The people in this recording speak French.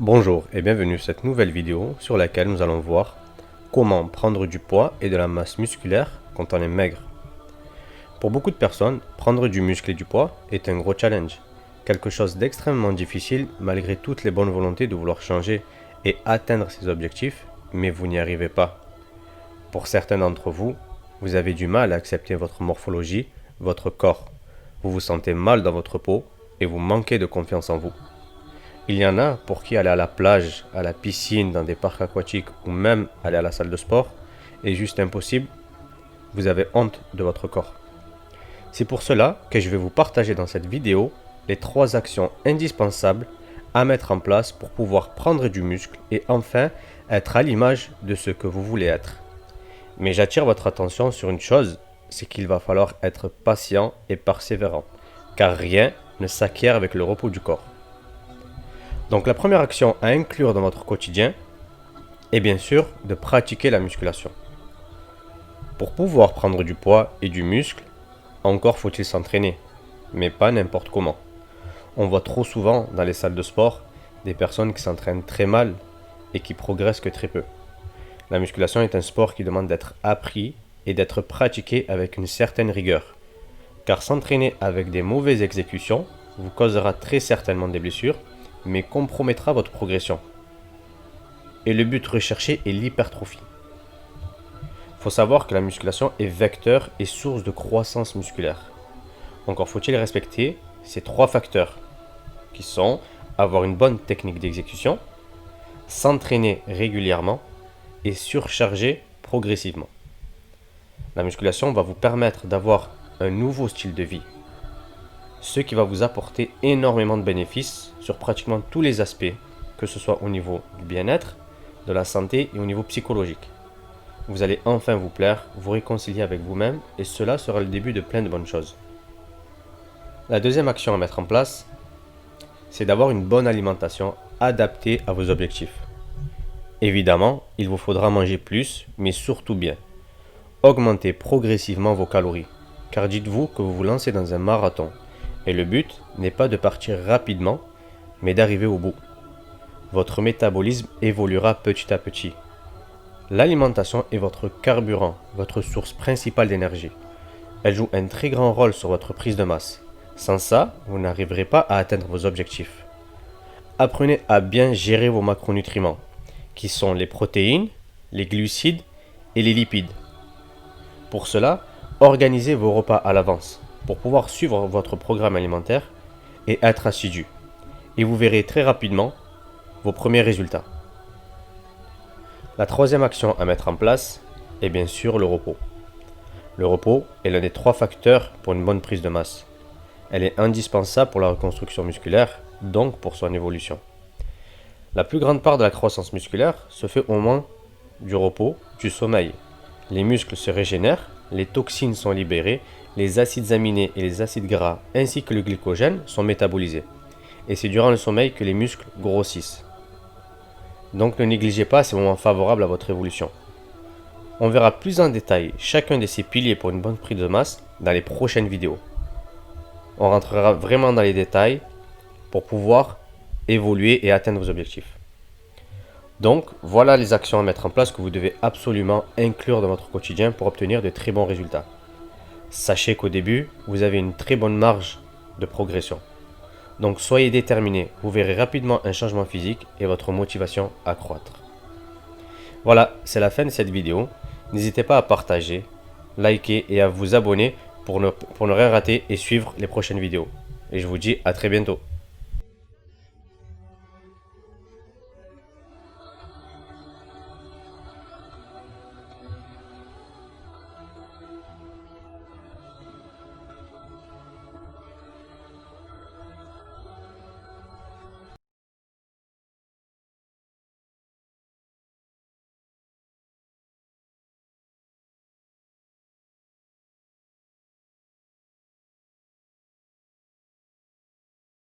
Bonjour et bienvenue à cette nouvelle vidéo sur laquelle nous allons voir comment prendre du poids et de la masse musculaire quand on est maigre. Pour beaucoup de personnes, prendre du muscle et du poids est un gros challenge, quelque chose d'extrêmement difficile malgré toutes les bonnes volontés de vouloir changer et atteindre ses objectifs, mais vous n'y arrivez pas. Pour certains d'entre vous, vous avez du mal à accepter votre morphologie, votre corps. Vous vous sentez mal dans votre peau et vous manquez de confiance en vous. Il y en a pour qui aller à la plage, à la piscine, dans des parcs aquatiques ou même aller à la salle de sport est juste impossible. Vous avez honte de votre corps. C'est pour cela que je vais vous partager dans cette vidéo les 3 actions indispensables à mettre en place pour pouvoir prendre du muscle et enfin être à l'image de ce que vous voulez être. Mais j'attire votre attention sur une chose, c'est qu'il va falloir être patient et persévérant, car rien ne s'acquiert avec le repos du corps. Donc la première action à inclure dans votre quotidien est bien sûr de pratiquer la musculation. Pour pouvoir prendre du poids et du muscle, encore faut-il s'entraîner, mais pas n'importe comment. On voit trop souvent dans les salles de sport des personnes qui s'entraînent très mal et qui progressent que très peu. La musculation est un sport qui demande d'être appris et d'être pratiqué avec une certaine rigueur, car s'entraîner avec des mauvaises exécutions vous causera très certainement des blessures, mais compromettra votre progression. Et le but recherché est l'hypertrophie. Il faut savoir que la musculation est vecteur et source de croissance musculaire. Encore faut-il respecter ces 3 facteurs, qui sont avoir une bonne technique d'exécution, s'entraîner régulièrement et surcharger progressivement. La musculation va vous permettre d'avoir un nouveau style de vie, ce qui va vous apporter énormément de bénéfices sur pratiquement tous les aspects, que ce soit au niveau du bien-être, de la santé et au niveau psychologique. Vous allez enfin vous plaire, vous réconcilier avec vous-même et cela sera le début de plein de bonnes choses. La deuxième action à mettre en place, c'est d'avoir une bonne alimentation adaptée à vos objectifs. Évidemment, il vous faudra manger plus, mais surtout bien. Augmentez progressivement vos calories, car dites-vous que vous vous lancez dans un marathon. Et le but n'est pas de partir rapidement, mais d'arriver au bout. Votre métabolisme évoluera petit à petit. L'alimentation est votre carburant, votre source principale d'énergie. Elle joue un très grand rôle sur votre prise de masse. Sans ça, vous n'arriverez pas à atteindre vos objectifs. Apprenez à bien gérer vos macronutriments, qui sont les protéines, les glucides et les lipides. Pour cela, organisez vos repas à l'avance, pour pouvoir suivre votre programme alimentaire et être assidu. Et vous verrez très rapidement vos premiers résultats. La troisième action à mettre en place est bien sûr le repos. Le repos est l'un des 3 facteurs pour une bonne prise de masse. Elle est indispensable pour la reconstruction musculaire, donc pour son évolution. La plus grande part de la croissance musculaire se fait au moment du repos, du sommeil. Les muscles se régénèrent, les toxines sont libérées, les acides aminés et les acides gras ainsi que le glycogène sont métabolisés. Et c'est durant le sommeil que les muscles grossissent. Donc ne négligez pas ces moments favorables à votre évolution. On verra plus en détail chacun de ces piliers pour une bonne prise de masse dans les prochaines vidéos. On rentrera vraiment dans les détails pour pouvoir évoluer et atteindre vos objectifs. Donc voilà les actions à mettre en place que vous devez absolument inclure dans votre quotidien pour obtenir de très bons résultats. Sachez qu'au début, vous avez une très bonne marge de progression. Donc soyez déterminés, vous verrez rapidement un changement physique et votre motivation accroître. Voilà, c'est la fin de cette vidéo. N'hésitez pas à partager, liker et à vous abonner pour ne rien rater et suivre les prochaines vidéos. Et je vous dis à très bientôt.